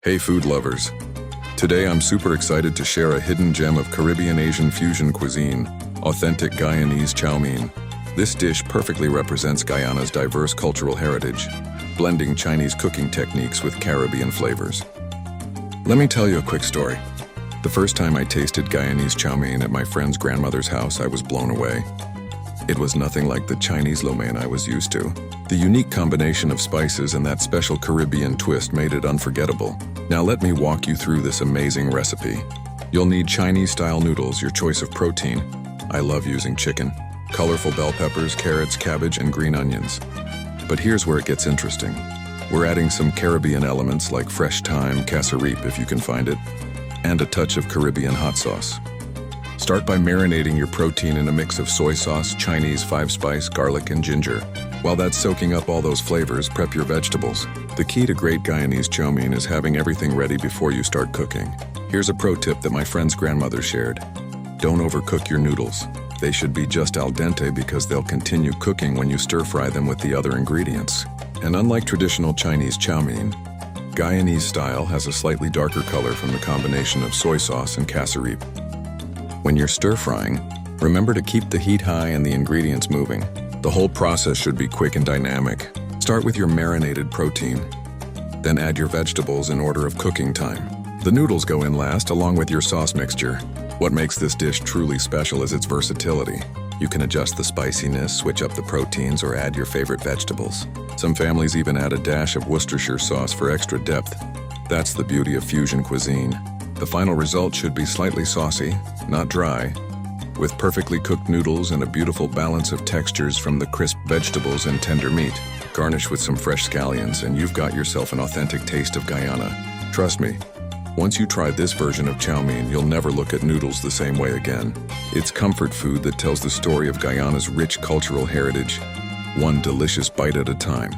Hey food lovers! Today I'm super excited to share a hidden gem of Caribbean Asian fusion cuisine, authentic Guyanese Chowmein. This dish perfectly represents Guyana's diverse cultural heritage, blending Chinese cooking techniques with Caribbean flavors. Let me tell you a quick story. The first time I tasted Guyanese Chowmein at my friend's grandmother's house, I was blown away. It was nothing like the Chinese lo mein I was used to. The unique combination of spices and that special Caribbean twist made it unforgettable. Now let me walk you through this amazing recipe. You'll need Chinese-style noodles, your choice of protein. I love using chicken. Colorful bell peppers, carrots, cabbage, and green onions. But here's where it gets interesting. We're adding some Caribbean elements like fresh thyme, cassareep if you can find it, and a touch of Caribbean hot sauce. Start by marinating your protein in a mix of soy sauce, Chinese 5-spice, garlic, and ginger. While that's soaking up all those flavors, prep your vegetables. The key to great Guyanese Chowmein is having everything ready before you start cooking. Here's a pro tip that my friend's grandmother shared. Don't overcook your noodles. They should be just al dente because they'll continue cooking when you stir-fry them with the other ingredients. And unlike traditional Chinese Chowmein, Guyanese style has a slightly darker color from the combination of soy sauce and cassareep. When you're stir-frying, remember to keep the heat high and the ingredients moving. The whole process should be quick and dynamic. Start with your marinated protein, then add your vegetables in order of cooking time. The noodles go in last, along with your sauce mixture. What makes this dish truly special is its versatility. You can adjust the spiciness, switch up the proteins, or add your favorite vegetables. Some families even add a dash of Worcestershire sauce for extra depth. That's the beauty of fusion cuisine. The final result should be slightly saucy, not dry, with perfectly cooked noodles and a beautiful balance of textures from the crisp vegetables and tender meat. Garnish with some fresh scallions and you've got yourself an authentic taste of Guyana. Trust me, once you try this version of chow mein, you'll never look at noodles the same way again. It's comfort food that tells the story of Guyana's rich cultural heritage, one delicious bite at a time.